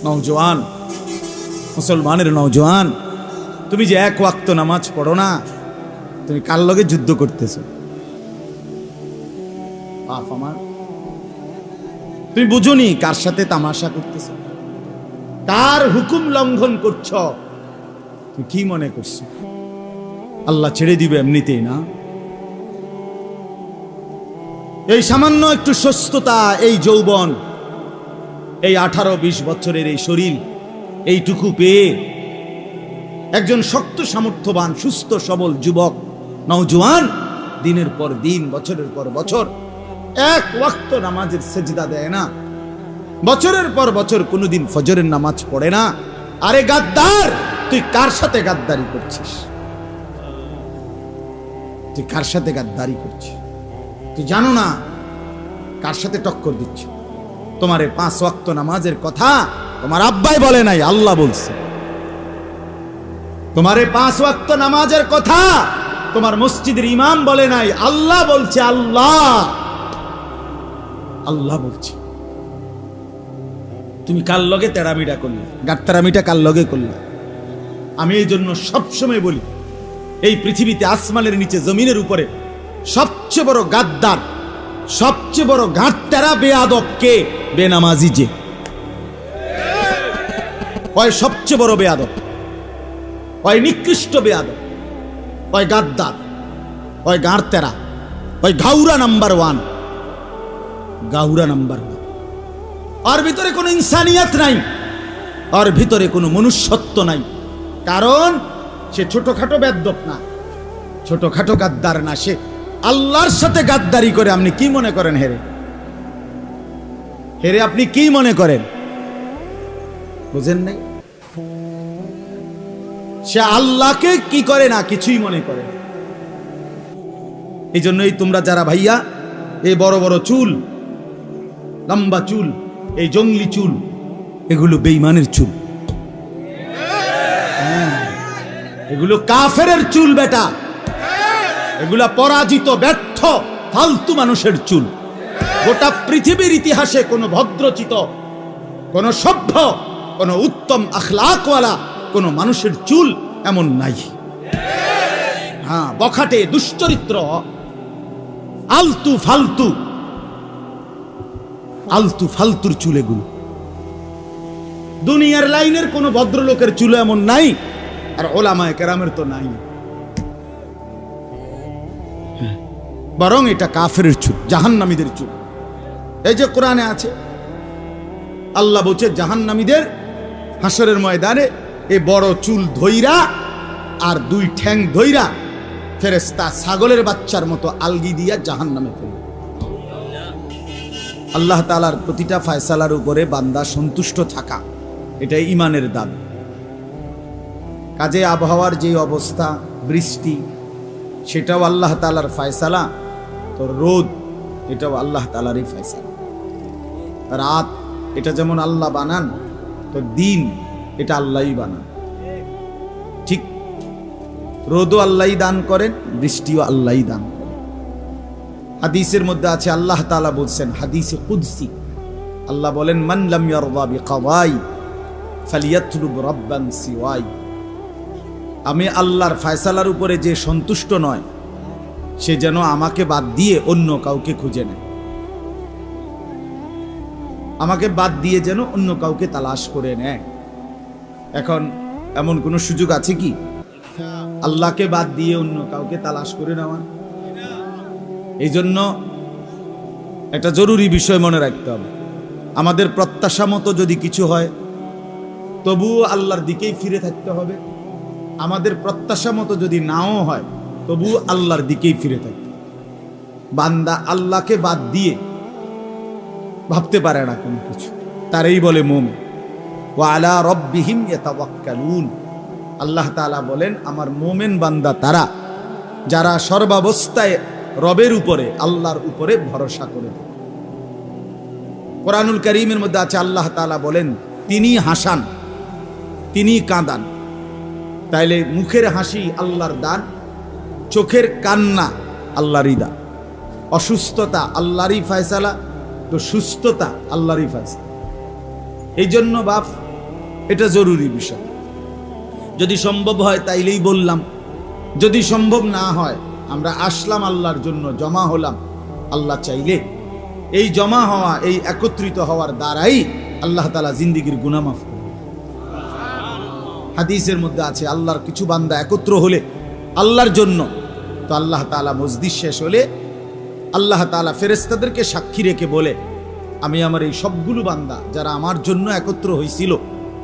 নওজোয়ান, মুসলমানের নওজোয়ান, তুমি যে এক ওয়াক্ত নামাজ পড়ো না, তুমি কার লগে যুদ্ধ করতেছো? বাপ আমার, তুমি বুঝোনি কার সাথে তামাশা করতেছো, কার হুকুম লঙ্ঘন করছো? তুমি কি মনে করছো আল্লাহ ছেড়ে দিবে এমনিতেই? না, এই সামান্য একটু সুস্থতা, এই যৌবন, এই 18-20 বছরের এই শরীর, এইটুকু পেয়ে একজন শক্ত সামর্থ্যবান সুস্থ সবল যুবক নওজোয়ান দিনের পর দিন, বছরের পর বছর এক ওয়াক্ত নামাজের সেজদা দেয় না, বছরের পর বছর কোনোদিন ফজরের নামাজ পড়ে না। আরে গাদ্দার, তুই কার সাথে গাদ্দারি করছিস? তুই কার সাথে গাদ্দারি করছিস? তুই জানো না কার সাথে টক্কর দিচ্ছ? তোমার 5 ওয়াক্ত নামাজের কথা তোমার আব্বাই বলে নাই, আল্লাহ বলছে। তোমার 5 ওয়াক্ত নামাজের কথা তোমার মসজিদের ইমাম বলে নাই, আল্লাহ বলছে। আল্লাহ বলছে। তুমি কার লগে তেরামিটা করলে? গাত্তারামিটা কার লগে করলে? আমি এই জন্য সবসময় বলি, এই পৃথিবীতে আসমানের নিচে জমিনের উপরে সবচেয়ে বড় গাদ্দার, সবচেয়ে বড় গাঁটতারা বেয়াদব কে? বেনামাজি যে হয় সবচেয়ে বড় বেয়াদব, হয় নিকৃষ্ট বেয়াদব, হয় গাদ্দার, হয় গাঁটতারা, হয় ঘাউরা নাম্বার 1। গাউরা নাম্বার 1। আর ভিতরে কোনো ইনসানিয়ত নাই, আর ভিতরে কোনো মনুষ্যত্ব নাই। কারণ সে ছোটখাটো বেয়াদব না, ছোটখাটো গাদ্দার না, সে আল্লাহর সাথে গাদ্দারি করে। আপনি কি মনে করেন হেরে? হেরে আপনি কি মনে করেন? বুঝেন নাই? সে আল্লাহকে কি করে না, কিছুই মনে করে। এই জন্যই তোমরা যারা ভাইয়া এই বড় বড় চুল, লম্বা চুল, এই জঙ্গলি চুল, এগুলো বেঈমানের চুল, এগুলো কাফেরের চুল বেটা, এগুলা পরাজিত ব্যর্থ ফালতু মানুষের চুল। গোটা পৃথিবীর ইতিহাসে কোনো ভদ্রচিত, কোনো সভ্য, কোনো উত্তম আখলাকওয়ালা কোনো মানুষের চুল এমন নাই। হ্যাঁ, বখাটে, দুশ্চরিত্র, আলতু ফালতু, আলতু ফালতুর চুল এগুলো। দুনিয়ার লাইনের কোনো ভদ্রলোকের চুল এমন নাই, আর ওলামায়ে কেরামের তো নাই। বরং এটা কাফেরের চুল, জাহান্নামীদের চুল। এই যে কোরআনে আছে, আল্লাহ বলছে জাহান্নামীদের হাসরের ময়দানে এই বড় চুল ধইরা আর 2 ঠ্যাং ধইরা ফেরেশতা ছাগলের বাচ্চার মতো আলগি দিয়া জাহান্নামে ফেলবে। আল্লাহ তাআলার প্রতিটা ফয়সালার উপরে বান্দা সন্তুষ্ট থাকা, এটাই ঈমানের দাবি। কাজে আবহাওয়ার যে অবস্থা, বৃষ্টি, সেটাও আল্লাহ তাআলার ফয়সালা। তো রোদ, এটাও আল্লাহ তাআলারই ফয়সালা। রাত, এটা যেমন আল্লাহ বানান, তো দিন এটা আল্লাহই বানান। ঠিক রোদও আল্লাহই দান করেন, বৃষ্টিও আল্লাহই দান করেন। হাদিসের মধ্যে আছে, আল্লাহ তাআলা বলছেন হাদিসে কুদসি, আল্লাহ বলেন মান লাম ইয়ারদা বিকাদাই ফালিয়াতলুব রাব্বান সিওয়াই। আমি আল্লাহর ফয়সালার উপরে যে সন্তুষ্ট নয়, সে যেন আমাকে বাদ দিয়ে অন্য কাউকে খুঁজে নেয়। আমাকে বাদ দিয়ে যেন অন্য কাউকে তালাশ করে নেয়। এখন এমন কোনো সুযোগ আছে কি আল্লাহকে বাদ দিয়ে অন্য কাউকে তালাশ করে নেওয়া? এই জন্য একটা জরুরি বিষয় মনে রাখতে হবে, আমাদের প্রত্যাশা মতো যদি কিছু হয়, তবুও আল্লাহর দিকেই ফিরে থাকতে হবে। আমাদের প্রত্যাশা মতো যদি নাও হয়, তবুও আল্লাহর দিকেই ফিরে থাকতে। বান্দা আল্লাহকে বাদ দিয়ে ভাবতে পারে না কোনো কিছু, তারই বলে মুমিন। ওয়া আলা রাব্বিহিম ইয়াতাওয়াক্কালুন। আল্লাহ তাআলা বলেন, আমার মুমিন বান্দা তারা যারা সর্বাবস্থায় রবের উপরে, আল্লাহর উপরে ভরসা করে। কোরআনুল কারীমের মধ্যে আছে, আল্লাহ তাআলা বলেন তিনি হাসান, তিনি কাঁদান। তাইলে মুখের হাসি আল্লাহর দান, চোখের কান্না আল্লাহরই দান। অসুস্থতা আল্লাহরই ফয়সালা, তো সুস্থতা আল্লাহরই ফয়সালা। এই জন্য বাপ এটা জরুরি বিষয়। যদি সম্ভব হয় তাইলেই বললাম, যদি সম্ভব না হয় আমরা আসলাম আল্লাহর জন্য, জমা হলাম। আল্লাহ চাইলে এই জমা হওয়া, এই একত্রিত হওয়ার দ্বারাই আল্লাহ তাআলা জিন্দেগীর গুনাহ মাফ করবে। হাদিসের মধ্যে আছে আল্লাহর কিছু বান্দা একত্র হলে আল্লাহর জন্য, তো আল্লাহ তাআলা মজলিস শেষ হলে আল্লাহ তাআলা ফেরেশতাদেরকে সাক্ষী রেখে বলে, আমি আমার এই সবগুলো বান্দা যারা আমার জন্য একত্র হয়েছিল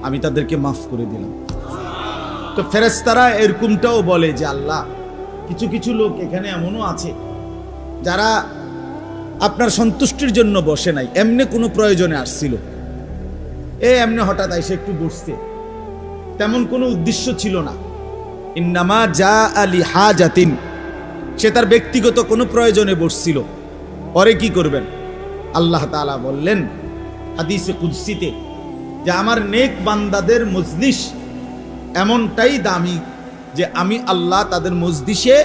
আমি তাদেরকে মাফ করে দিলাম। তো ফেরেশতারা এরকমটাও বলে যে আল্লাহ, কিছু কিছু লোক এখানে এমনও আছে যারা আপনার সন্তুষ্টির জন্য বসে নাই, এমনি কোনো প্রয়োজনে আসছিল, এমনি হঠাৎ এসে একটু বসছে, তেমন কোনো উদ্দেশ্য ছিল না। ইন্নামা জা আলি হাজাতিন, সে তার ব্যক্তিগত কোনো প্রয়োজনে বসছিল। পরে কি করবেন? আল্লাহ তাআলা বললেন হাদিসে কুদসিতে যে আমার নেক বান্দাদের মজলিস এমনটাই দামি যে আমি আল্লাহ তাদের মজলিসে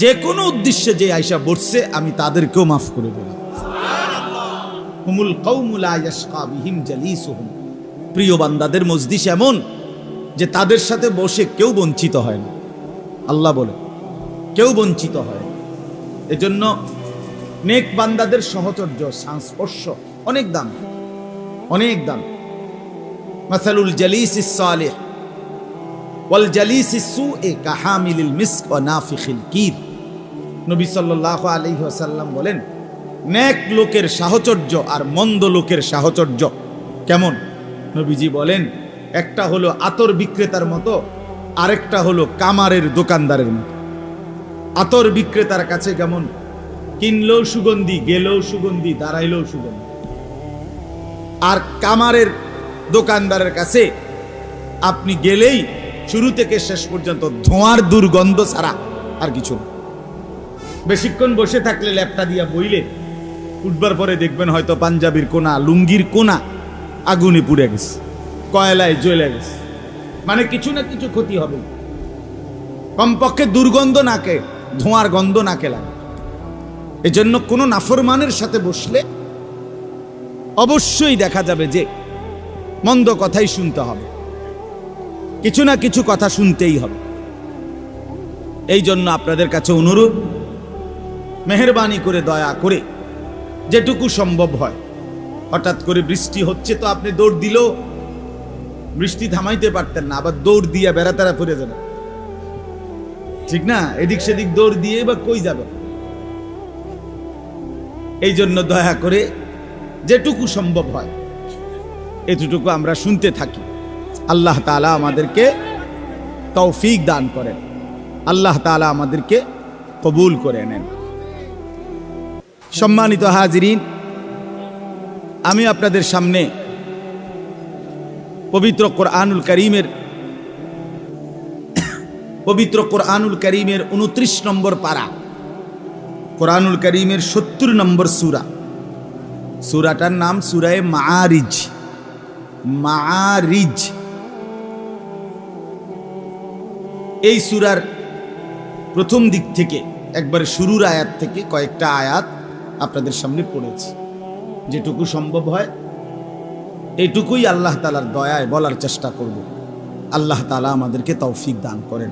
যে কোনো উদ্দেশ্যে যে আয়সা বসছে আমি তাদেরকেও মাফ করে দিলাম। হুমুল কওমু লা ইয়াশকা বিহিম জালিসুহুম, প্রিয় বান্দাদের মজলিস এমন যে তাদের সাথে বসে কেউ বঞ্চিত হয় না। আল্লাহ বলে কেউ বঞ্চিত হয়। এজন্য নেক বান্দাদের সহচর্য, সংস্পর্শ অনেক দাম, অনেক দাম। মাসালুল জালিসিস সালিহ ওয়াল জালিসিস সুই কাহামিলিল মিসক ওয়া নাফিখিল কির। নবী সাল্লাল্লাহু আলাইহি ওয়াসাল্লাম বলেন, নেক লোকের সাহচর্য আর মন্দ লোকের সাহচর্য কেমন? নবীজি বলেন, একটা হলো আতর বিক্রেতার মতো, আরেকটা হলো কামারের দোকানদারের মতো। আতর বিক্রেতার কাছে কেমন? কিনলেও সুগন্ধি, গেলেও সুগন্ধি, দাঁড়াইলেও সুগন্ধি। আর কামারের দোকানদারের কাছে আপনি গেলেই শুরু থেকে শেষ পর্যন্ত ধোঁয়ার দুর্গন্ধ ছাড়া আর কিছু না। বেশিক্ষণ বসে থাকলে ল্যাপটা দিয়া বইলে উঠবার পরে দেখবেন হয়তো পাঞ্জাবির কোনা, লুঙ্গির কোনা আগুনে পুড়ে গেছে, কয়লায় জ্বলে গেছে, মানে কিছু না কিছু ক্ষতি হবে। কমপক্ষে দুর্গন্ধ নাকে, ধোঁয়ার গন্ধ নাকে লাগে। এজন্য কোনো নাফরমানের সাথে বসলে অবশ্যই দেখা যাবে যে মন্দ কথাই শুনতে হবে, কিছু না কিছু কথা শুনতেই হবে। এই জন্য আপনাদের কাছে অনুরোধ, মেহেরবানি করে, দয়া করে যেটুকু সম্ভব হয়, হঠাৎ করে বৃষ্টি হচ্ছে তো আপনি দৌড় দিলেও বৃষ্টি থামাইতে পারতেন না, আবার দৌড় দিয়ে বেড়াতারা ফিরে যাবেন, ঠিক না? এদিক সেদিক দৌড় দিয়ে বা কই যাবে? এই জন্য দয়া করে যেটুকু সম্ভব হয় এতটুকু আমরা শুনতে থাকি। আল্লাহ তাআলা আমাদেরকে তৌফিক দান করেন, আল্লাহ তাআলা আমাদেরকে কবুল করে নেন। সম্মানিত হাজিরিন, আমি আপনাদের সামনে পবিত্র কোরআনুল কারীমের 29 নম্বর পারা, কোরআনুল কারীমের 70 নম্বর সূরা, সূরাটার নাম সূরায়ে মাআরিজ। মাআরিজ এই সূরার প্রথম দিক থেকে একবারে শুরুর আয়াত থেকে কয়েকটা আয়াত আপনাদের সামনে পড়েছি। যেটুকু সম্ভব হয় এইটুকুই আল্লাহ তাআলার দয়ায় বলার চেষ্টা করব। আল্লাহ তাআলা আমাদেরকে তৌফিক দান করেন।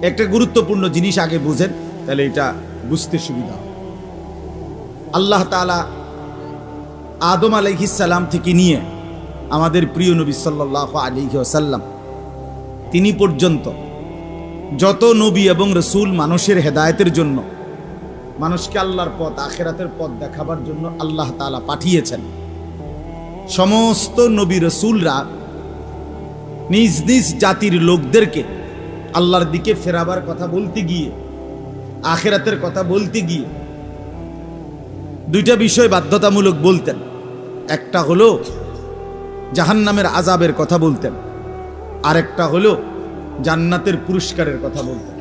একটা গুরুত্বপূর্ণ জিনিস আগে বুঝেন, তাহলে এটা বুঝতে সুবিধা হবে। আল্লাহ তাআলা আদম আলাইহিস সালাম থেকে নিয়ে আমাদের প্রিয় নবী সাল্লাল্লাহু আলাইহি ওয়াসাল্লাম তিনি পর্যন্ত যত নবী এবং রাসূল মানুষের হেদায়েতের জন্য, মানুষকে আল্লাহর পথ, আখিরাতের পথ দেখাবার জন্য আল্লাহ তাআলা পাঠিয়েছেন, সমস্ত নবী রাসূলরা নিজ নিজ জাতির লোকদেরকে আল্লাহর দিকে ফেরাবার কথা বলতে গিয়ে, আখিরাতের কথা বলতে গিয়ে দুইটা বিষয় বাধ্যতামূলক বলতেন। একটা হলো জাহান্নামের আযাবের কথা বলতেন, আরেকটা হলো জান্নাতের পুরস্কারের কথা বলতেন।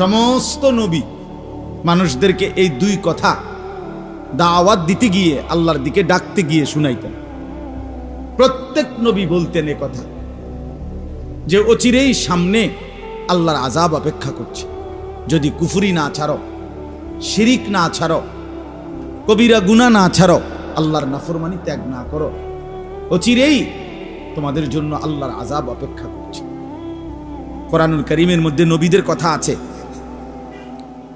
সমস্ত নবী মানুষদেরকে এই দুই কথা দাওয়াত দিতে গিয়ে, আল্লাহর দিকে ডাকতে গিয়ে শুনাইতেন। প্রত্যেক নবী বলতেন এ কথা যে অচিরেই সামনে আল্লাহর আযাব অপেক্ষা করছে, যদি কুফরি না ছাড়ো, শিরিক না ছাড়ো, কবিরা গুনাহ না ছাড়ো, আল্লাহর নাফরমানি ত্যাগ না করো, অচিরেই তোমাদের জন্য আল্লাহর আযাব অপেক্ষা করছে। কোরআনুল কারীমের মধ্যে নবীদের কথা আছে।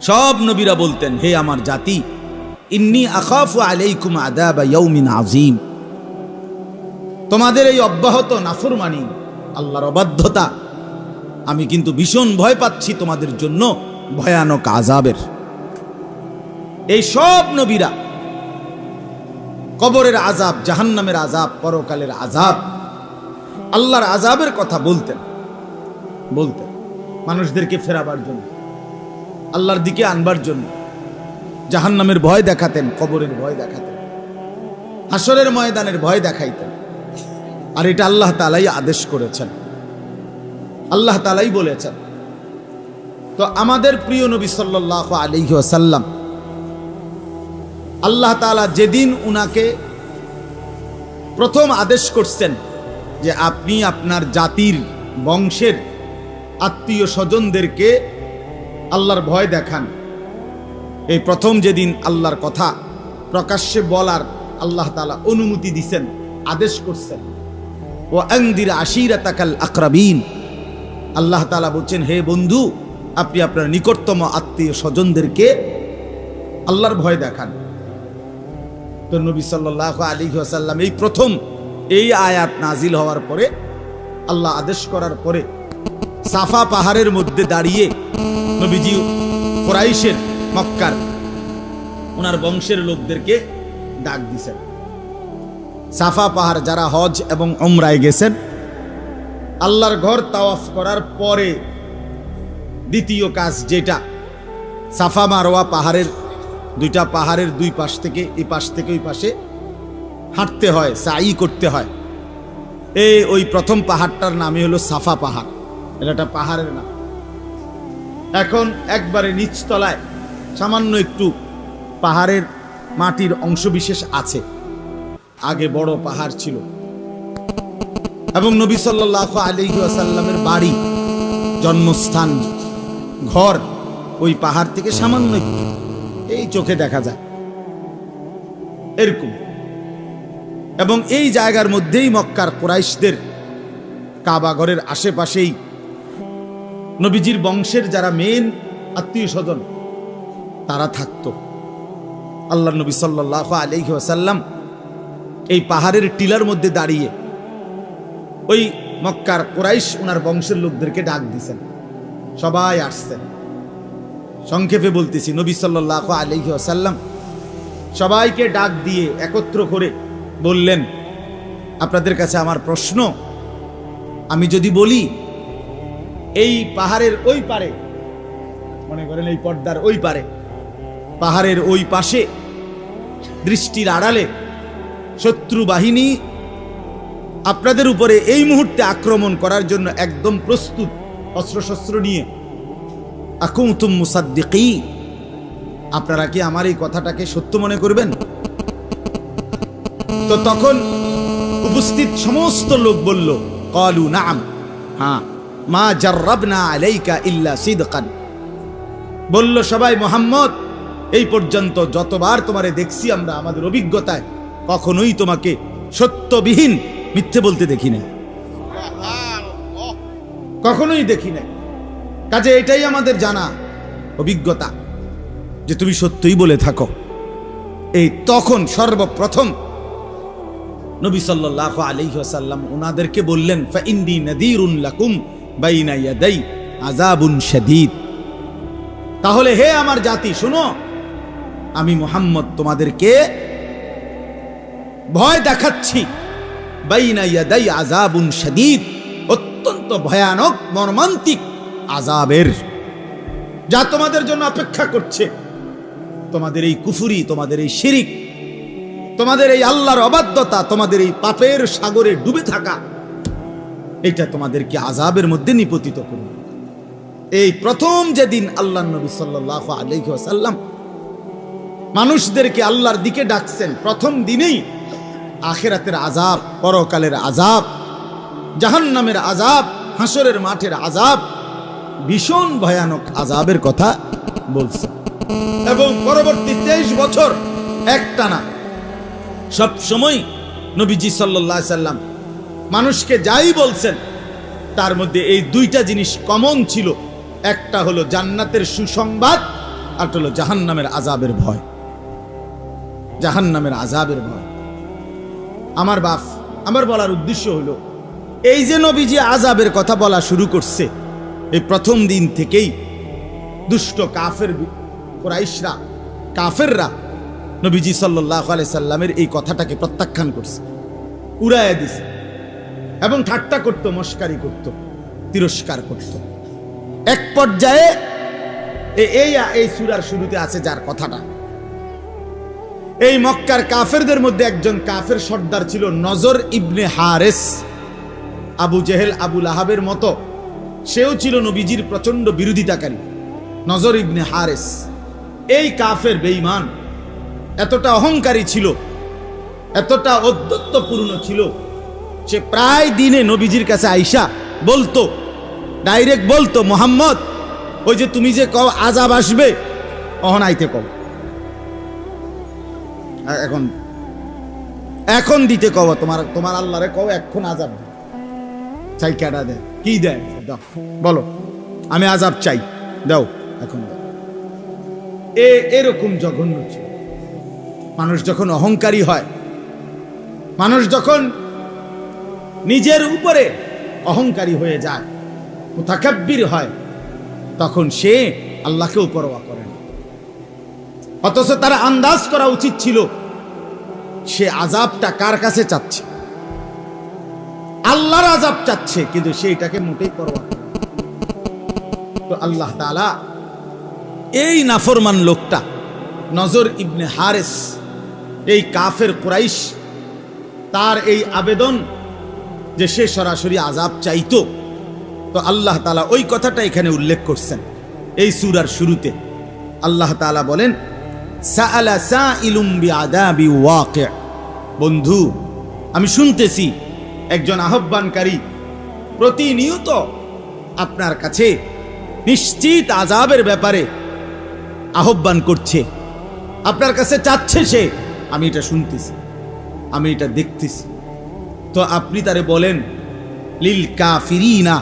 সব নবীরা বলতেন, হে আমার জাতি, ইন্নী আখাফু আলাইকুম আযাবা ইয়াউমিন আযীম, তোমাদের এই অব্যাহত নাফরমানি, আল্লাহর অবাধ্যতা, আমি কিন্তু ভীষণ ভয় পাচ্ছি তোমাদের জন্য ভয়ানক আযাবের। এই সব নবীরা কবরের আযাব, জাহান্নামের আযাব, পরকালের আযাব, আল্লাহর আযাবের কথা বলতেন মানুষদেরকে ফেরাবার জন্য, আল্লাহর দিকে আনবার জন্য। জাহান্নামের ভয় দেখাতেন, কবরের ভয় দেখাতেন, হাসরের ময়দানের ভয় দেখাইতেন। আর এটা আল্লাহ তাআলাই আদেশ করেছেন, আল্লাহ তাআলাই বলেছেন। তো আমাদের প্রিয় নবী সাল্লাল্লাহু আলাইহি ওয়াসাল্লাম, আল্লাহ তাআলা যেদিন উনাকে প্রথম আদেশ করছেন যে আপনি আপনার জাতির বংশের আত্মীয় স্বজনদেরকে আল্লাহর ভয় দেখান, এই প্রথম যেদিন আল্লাহর কথা প্রকাশ্যে বলার আল্লাহ তাআলা অনুমতি দিছেন, আদেশ করছেন, ও আনদির আশিরাতাকাল আকরাবিন, আল্লাহ তাআলা বলছেন, হে বন্ধু, আপনি আপনার নিকটতম আত্মীয় স্বজনদেরকে আল্লাহর ভয় দেখান। তো নবী সাল্লাল্লাহু আলাইহি ওয়াসাল্লাম এই প্রথম এই আয়াত নাজিল হওয়ার পরে, আল্লাহ আদেশ করার পরে, সাফা পাহাড়ের মধ্যে দাঁড়িয়ে নবীজি কুরাইশের, মক্কার ওনার বংশের লোকদেরকে ডাক দিয়েছেন। সাফা পাহাড় যারা হজ এবং উমরায় গেছেন, আল্লাহর ঘর তাওয়াফ করার পরে দ্বিতীয় কাজ যেটা, সাফা মারওয়া পাহাড়ের দুইটা পাহাড়ের দুই পাশ থেকে, এই পাশ থেকে ওই পাশে হাঁটতে হয়, সাই করতে হয়। ওই প্রথম পাহাড়টার নামই হলো সাফা পাহাড়, এটা একটা পাহাড়ের নাম। এখন একবারে নিচতলায় সামান্য একটু পাহাড়ের মাটির অংশবিশেষ আছে, আগে বড় পাহাড় ছিল। এবং নবী সাল্লাল্লাহু আলাইহি ওয়াসাল্লামের বাড়ি, জন্মস্থান, ঘর ওই পাহাড় থেকে সামান্য একটু, এই চোখে দেখা যায় এরকম। এবং এই জায়গার মধ্যেই মক্কার কুরাইশদের কাবা ঘরের আশেপাশেই নবীজির বংশের যারা মেন আত্মীয় স্বজন তারা থাকতো। আল্লাহর নবী সাল্লাল্লাহু আলাইহি ওয়াসাল্লাম এই পাহাড়ের টিলার মধ্যে দাঁড়িয়ে ওই মক্কার কুরাইশ ওনার বংশের লোকদেরকে ডাক দিয়েছেন, সবাই আসছেন। সংক্ষেপে বলতেছি, নবী সাল্লাল্লাহু আলাইহি ওয়াসাল্লাম সবাইকে ডাক দিয়ে একত্র করে বললেন, আপনাদের কাছে আমার প্রশ্ন, আমি যদি বলি এই পাহাড়ের ওই পারে, মনে করেন এই পর্দার ওই পারে, পাহাড়ের ওই পাশে দৃষ্টির আড়ালে শত্রু বাহিনী আপনাদের উপরে এই মুহূর্তে আক্রমণ করার জন্য একদম প্রস্তুত, অস্ত্রশস্ত্র নিয়ে, আকুনতুম মুসাদ্দিকিন, আপনারা কি আমার এই কথাটাকে সত্য মনে করবেন? তো তখন উপস্থিত সমস্ত লোক বলল, ক্বালু নাআম, হ্যাঁ, মা জাররাবনা আলাইকা ইল্লা সিদকান, বলল সবাই, মুহাম্মদ, এই পর্যন্ত যতবার তোমারে দেখছি আমরা আমাদের অভিজ্ঞতায় কখনোই তোমাকে সত্যবিহীন মিথ্যে বলতে দেখি নাই, কখনোই দেখি নাই। কাজে এটাই আমাদের জানা অভিজ্ঞতা যে তুমি সত্যই বলে থাকো। এই তখন সর্বপ্রথম নবী সাল্লাল্লাহু আলাইহি ওয়াসাল্লাম ওনাদেরকে বললেন, ফাইন্নী নাযীরুন লাকুম বাইনা ইয়াদাই আযাবুন শাদীদ, তাহলে হে আমার জাতি শোনো, আমি মুহাম্মদ তোমাদেরকে ভয় দেখাচ্ছি, বাইনা ইয়াদাই আযাবুন শাদীদ, অত্যন্ত ভয়ানক মর্মান্তিক আযাবের, যা তোমাদের জন্য অপেক্ষা করছে। তোমাদের এই কুফরি, তোমাদের এই শিরিক, তোমাদের এই আল্লাহর অবাধ্যতা, তোমাদের এই পাপের সাগরে ডুবে থাকা, এটা তোমাদেরকে আযাবের মধ্যে নিপতিত করবে। এই প্রথম যেদিন আল্লাহর নবী সাল্লাল্লাহু আলাইহি ওয়াসাল্লাম মানুষদেরকে আল্লাহর দিকে ডাকছেন, প্রথম দিনেই আখিরাতের আযাব, পরকালের আযাব, জাহান্নামের আযাব, হাসরের মাঠের আযাব, ভীষণ ভয়ানক আযাবের কথা বলছে। এবং পরবর্তী 23 বছর একটানা সব সময় নবীজি সাল্লাল্লাহু আলাইহি সাল্লাম মানুষকে যাই বলছেন তার মধ্যে এই দুইটা জিনিস কমন ছিল। একটা হলো জান্নাতের সুসংবাদ, আর হলো জাহান্নামের আযাবের ভয়। জাহান্নামের আযাবের ভয়। আমার বাপ, আমার বলার উদ্দেশ্য হলো এই যে নবীজি আযাবের কথা বলা শুরু করছে, এই প্রথম দিন থেকেই দুষ্ট কাফের কুরাইশরা, কাফেররা নবীজি সাল্লাল্লাহু আলাইহি সাল্লামের এই কথাটাকে প্রত্যাখ্যান করছে, উড়াইয়া দিছে এবং ঠাট্টা করত, মস্কারি করত, তিরস্কার করত। এক পর্যায়ে এই সূরার শুরুতে আছে যার কথাটা, এই মক্কার কাফেরদের মধ্যে একজন কাফের সর্দার ছিল নজর ইবনে হারেস। আবু জেহেল, আবু লাহাবের মতো সেও ছিল নবীজির প্রচন্ড বিরোধিতাকারী। নজর ইবনে হারেস এই কাফের বেঈমান এতটা অহংকারী ছিল, এতটা ঔদ্ধত্যপূর্ণ ছিল, সে প্রায় দিনে নবীজির কাছে আইসা বলতো, ডাইরেক্ট বলতো, মুহাম্মদ ওই যে তুমি যে কও আযাব আসবে, অহন আইতে কও, এখন দিতে কও, তোমার আল্লাহরে কও এখন আযাব চাই। কেডা দেয়? কি দেয়? দাও, বলো আমি আযাব চাই, দাও এখন দাও। এরকম জঘন্য ছিল। মানুষ যখন অহংকারী হয়, মানুষ যখন নিজের উপরে অহংকারী হয়ে যায়, মুতাকাব্বির হয়, তখন সে আল্লাহকেও পরোয়া করে না। অথচ তার আন্দাজ করা উচিত ছিল সে আযাবটা কার কাছে চাচ্ছে, আল্লাহর আযাব চাচ্ছে, কিন্তু সে এটাকে মোটেই পরোয়া করে না। তো আল্লাহ তাআলা এই নাফরমান লোকটা নজর ইবনে হারেস, এই কাফের কুরাইশ, তার এই আবেদন যে সে সরাসরি আযাব চাইতো, তো আল্লাহ তাআলা ওই কথাটা এখানে উল্লেখ করছেন এই সূরার শুরুতে। আল্লাহ তাআলা বলেন, সাআলা সাইলুম বিআযাবি ওয়াকি'। বন্ধু, আমি শুনতেছি একজন আহ্বানকারী প্রতিনিয়ত আপনার কাছে নিশ্চিত আযাবের ব্যাপারে আহ্বান করছে, আপনার কাছে চাচ্ছে সে। আমি এটা শুনতেছি, আমি এটা দেখতেছি। তো আপনি তারে বলেন, লিল কাফিরিনা,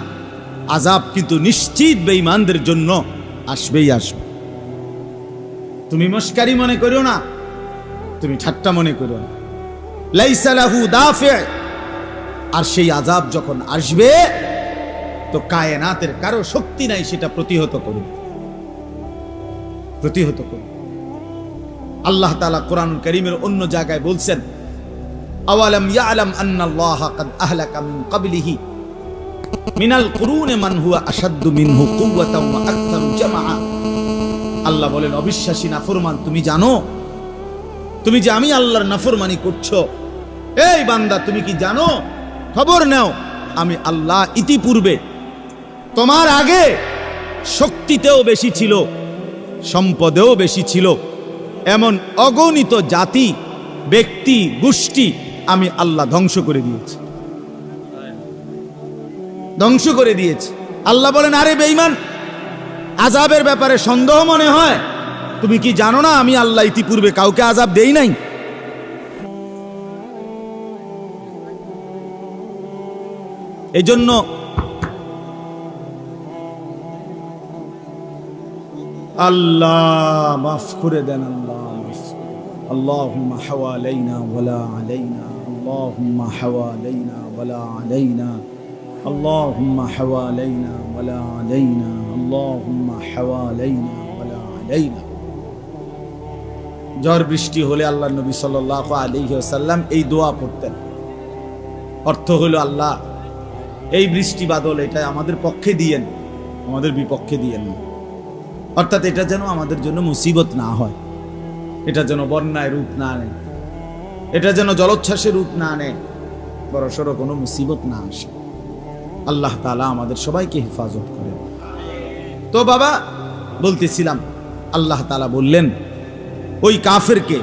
আযাব কিন্তু নিশ্চিত বেঈমানদের জন্য আসবেই আসবে। তুমি মস্কারি মনে করো না, তুমি ঠাট্টা মনে করো না। লাইসা লাহু দাফি', আর সেই আযাব যখন আসবে তো কায়নাতের কারো শক্তি নাই সেটা প্রতিহত করবে, প্রতিহত করবে। আল্লাহ তাআলা কোরআনুল কারীমের অন্য জায়গায় বলছেন, আওয়ালাম ইয়ালাম আন্নাল্লাহা কাদ আহলাকা মিন ক্বাবলিহি মিনাল কুরুনি মান হুয়া আশাদ্দু মিনহু কুওয়াতান ওয়া আকতারু জামাআ। আল্লাহ বলেন, অবিশ্বাসী নাফরমান, তুমি জানো, তুমি যে আমি আল্লাহর নাফরমানি করছো, এই বান্দা তুমি কি জানো, খবর নাও, আমি আল্লাহ ইতিপূর্বে তোমার আগে শক্তিতেও বেশি ছিল, সম্পদেও বেশি ছিল, এমন অগণিত জাতি, ব্যক্তি, গোষ্ঠী আমি আল্লাহ ধ্বংস করে দিয়েছি, ধ্বংস করে দিয়েছি। আল্লাহ বলেন, আরে বেঈমান, আযাবের ব্যাপারে সন্দেহ মনে হয়, তুমি কি জানো না আমি আল্লাহ ইতিপূর্বে কাউকে আযাব দেই নাই? এই জন্য আল্লাহ মাফ করে দেন, আল্লাহুম্মা হাওয়ালাইনা ওয়ালা আলাইনা, আল্লাহুম্মা হাওয়ালাইনা ওয়ালা আলাইনা, আল্লাহুম্মা হাওয়ালাইনা ওয়ালা আলাইনা, আল্লাহুম্মা হাওয়ালাইনা ওয়ালা আলাইনা। ঝড় বৃষ্টি হলে আল্লাহর নবী সাল্লাল্লাহু আলাইহি ওয়াসাল্লাম এই দোয়া পড়তেন। অর্থ হলো, আল্লাহ এই বৃষ্টি বাদল এটা আমাদের পক্ষে দিয়েন, আমাদের বিপক্ষে দিয়েন না। অর্থাৎ এটা যেন আমাদের জন্য মুসিবত না হয়, এটা যেন বন্যায় রূপ না নেয়, এটা যেন জলোচ্ছ্বাসের রূপ না নেয়, বড়সড় কোনো মুসিবত না আসে। আল্লাহ তাআলা আমাদের সবাইকে হেফাজত করেন। তো বাবা বলতেছিলাম, আল্লাহ তাআলা বললেন ওই কাফেরকে,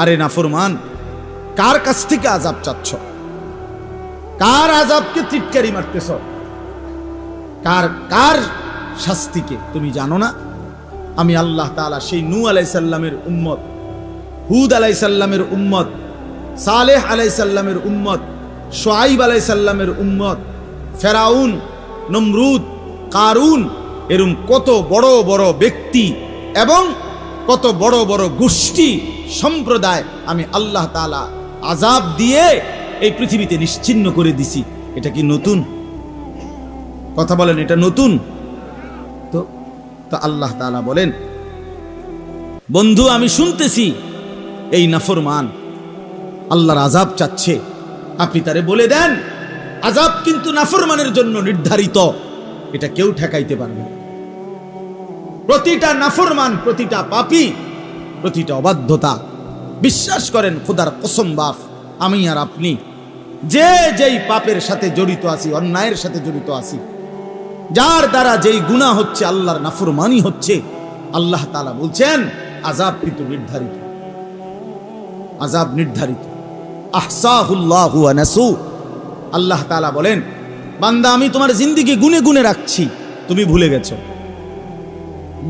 আরে নাফরমান, কার কাছ থেকে আযাব চাচ্ছ, কার আযাবকে টিটকারি মারতেছ, কার শাস্তিকে তুমি জানো না? আমি আল্লাহ তাআলা সেই নূহ আলাইহিস সালামের উম্মত, হুদ আলাইহিস সালামের উম্মত, সালেহ আলাইহিস সালামের উম্মত, শুআইব আলাইহিস সালামের উম্মত, ফেরাউন, নমরুদ, কারুন, এরকম কত বড় বড় ব্যক্তি এবং কত বড় বড় গোষ্ঠী সম্প্রদায় আমি আল্লাহ তাআলা আযাব দিয়ে এই পৃথিবীতে নিশ্চিহ্ন করে দিছি। এটা কি নতুন কথা? বলেন, এটা নতুন? তো আল্লাহ তাআলা বলেন, বন্ধু আমি শুনতেছি এই নাফরমান আল্লাহর আযাব চাচ্ছে, আপনি তারে বলে দেন আযাব কিন্তু নাফরমানের জন্য নির্ধারিত, এটা কেউ ঠেকাইতে পারবে না। প্রতিটা নাফরমান, প্রতিটা পাপী, প্রতিটা অবাধ্যতা, বিশ্বাস করেন খোদার কসম বাপ, আমি আর আপনি যে যেই পাপের সাথে জড়িত আছি, অন্যায়ের সাথে জড়িত আছি, যার দ্বারা যেই গুনাহ হচ্ছে, আল্লাহর নাফরমানি হচ্ছে, আল্লাহ তাআলা বলছেন আযাব কিন্তু নির্ধারিত, আযাব নির্ধারিত। আহসাহুল্লাহু ওয়া নাসু, আল্লাহ তাআলা বলেন বান্দা আমি তোমার জিন্দেগি গুনে গুনে রাখছি, তুমি ভুলে গেছো।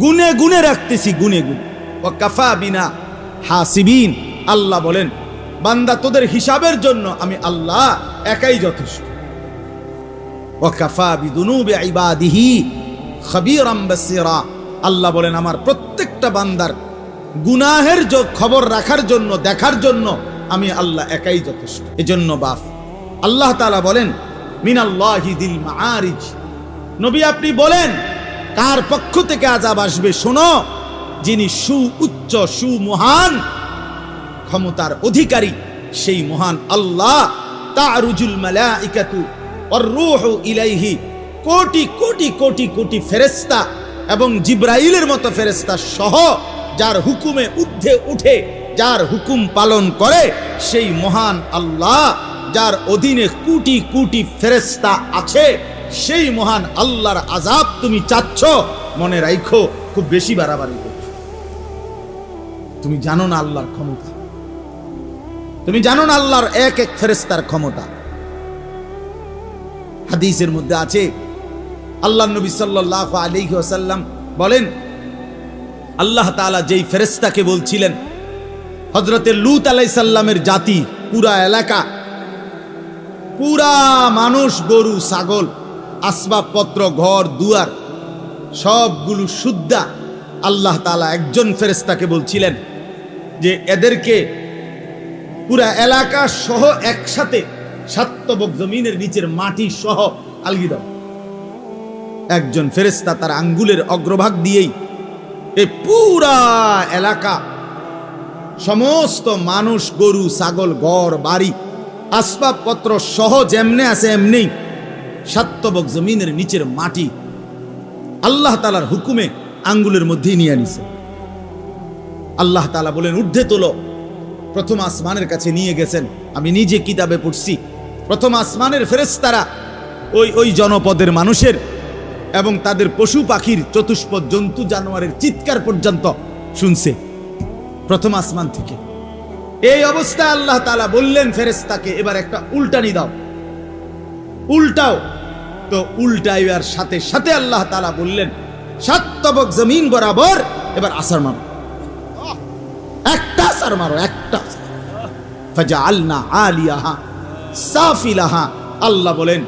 গুনে গুনে রাখতেছি, গুনে গুনে। ওয়া কাফা বিনা হাসিবিন, আল্লাহ বলেন বান্দা তোদের হিসাবের জন্য আমি আল্লাহ একাই যথেষ্ট। ওয়া কাফা বিদুনুবি ইবাদিহি খাবীরাম বাসীরা, আল্লাহ বলেন আমার প্রত্যেকটা বান্দার গুনাহের খবর রাখার জন্য, দেখার জন্য আমি আল্লাহ একাই যথেষ্ট। এজন্য বাপ আল্লাহ তাআলা বলেন মিনাল্লাহি দিল মাআরিজ, নবী আপনি বলেন কার পক্ষ থেকে আযাব আসবে? শোনো, যিনি সুউচ্চ সুমহান ক্ষমতার অধিকারী, সেই মহান আল্লাহ। তারুজুল মালাইকাতু ওয়ার রূহু ইলাইহি, কোটি কোটি কোটি কোটি ফেরেশতা এবং জিবরাইলের মতো ফেরেশতা সহ যার হুকুমে ঊর্ধ্বে উঠে, যার হুকুম পালন করে, সেই মহান আল্লাহ যার অধীনে কোটি কোটি ফেরেশতা আছে, সেই মহান আল্লাহর আযাব তুমি চাচ্ছ, মনে রাখো খুব বেশি বাড়াবাড়ি করছো। তুমি জানো না আল্লাহর ক্ষমতা, তুমি জানো না আল্লাহর এক এক ফেরেশতার ক্ষমতা। হাদিসের মধ্যে আছে আল্লাহর নবী সাল্লাল্লাহু আলাইহি ওয়াসাল্লাম বলেন আল্লাহ তাআলা যেই ফেরেশতাকে বলছিলেন হযরতে লূত আলাইহিস সালামের জাতি, পুরা এলাকা, পুরা মানুষ, গরু, ছাগল, আসবাবপত্র, ঘর দুয়ার সবগুলো শুদ্ধা, আল্লাহ তাআলা একজন ফেরেশতাকে বলছিলেন যে এদেরকে পুরা এলাকা সহ একসাথে সাতবক জমিনের নিচের মাটি সহ আলগি দাও। একজন ফেরেশতা তার আঙ্গুলের অগ্রভাগ দিয়েই এই পুরা এলাকা, সমস্ত মানুষ, গরু, ছাগল, ঘর বাড়ি, আসবাবপত্র সহ যেমনে আছে এমনি সাতবক জমিনের নিচের মাটি আল্লাহ তাআলার হুকুমে আঙ্গুলের মধ্যেই নিয়ে নিছে। আল্লাহ তাআলা বলেন ঊর্ধ্বে তোলো। প্রথম আসমানের কাছে নিয়ে গেছেন, আমি নিজে কিতাবে পড়ছি, প্রথম আসমানের ফেরেশতারা ওই জনপদের মানুষের এবং তাদের পশু পাখির, চতুষ্পদ জন্তু জানোয়ারের চিৎকার পর্যন্ত শুনছে প্রথম আসমান থেকে। এই অবস্থায় আল্লাহ তাআলা বললেন ফেরেশতাকে এবার একটা উল্টানি দাও, উল্টাও। তো উল্টাইয়ার সাথে সাথে আল্লাহ তাআলা বললেন সাতবক জমিন বরাবর এবার আছাড় মারো, একটা আছাড় মারো, একটা। ফাজআলনা আলিয়াহা সাফিলাহা, আল্লাহ বলেন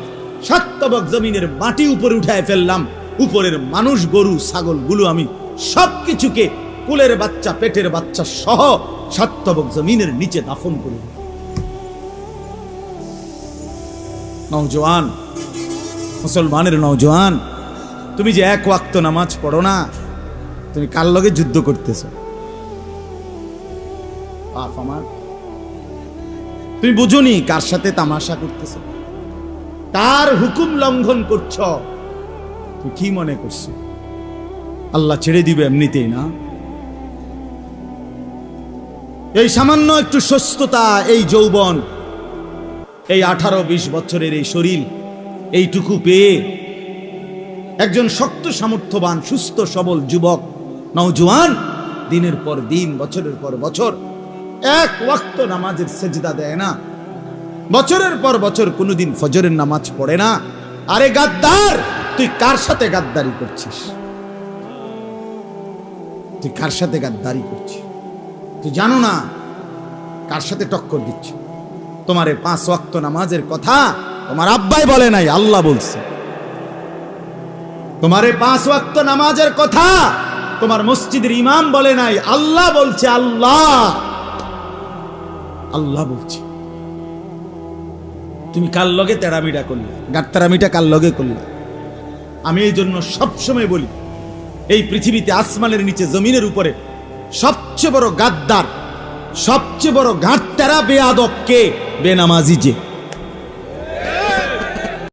সাতবক জমিনের মাটি উপরে উঠায় ফেললাম, উপরের মানুষ, গরু, ছাগল গুলো আমি সবকিছুকে কুলের বাচ্চা, পেটের বাচ্চা সহ সাতবক জমিনের নিচে দাফন করে। নওজোয়ান, মুসলমানের নওজোয়ান, তুমি যে এক ওয়াক্ত নামাজ পড়ো না, তুমি কার লগে যুদ্ধ করতেছ? আমার তুমি বুঝোনি কার সাথে তামাশা করতেছ, কার হুকুম লঙ্ঘন করছ? তুমি কি মনে করছো আল্লাহ ছেড়ে দিবে এমনিতেই? না, এই সামান্য একটু সুস্থতা, এই যৌবন, এই 18-20 বছরের এই শরীর, এইটুকু পেয়ে একজন শক্ত সামর্থ্যবান সুস্থ সবল যুবক নওজোয়ান দিনের পর দিন, বছরের পর বছর এক ওয়াক্ত নামাজের সেজদা দেয় না, বছরের পর বছর কোনোদিন ফজরের নামাজ পড়ে না। আরে গাদ্দার, তুই কার সাথে গাদ্দারি করছিস? তুই কার সাথে গাদ্দারি করছিস? তুই জানো না কার সাথে টক্কর দিচ্ছিস? তোমারে 5 ওয়াক্ত নামাজের কথা তোমার আব্বাই বলে নাই, আল্লাহ বলছে। তোমারে 5 ওয়াক্ত নামাজের কথা তোমার মসজিদের ইমাম বলে নাই, আল্লাহ বলছে। আল্লাহ বলছে। তুমি কার লগে তেরামিটা করলে, গাট্টারামিটা কার লগে করলে? আমি এই জন্য সবসময় বলি, এই পৃথিবীতে আসমানের নিচে জমিনের উপরে সবচেয়ে বড় গাদ্দার, সবচেয়ে বড় গাঁটতারা বেয়াদব কে? বেনামাজি যে।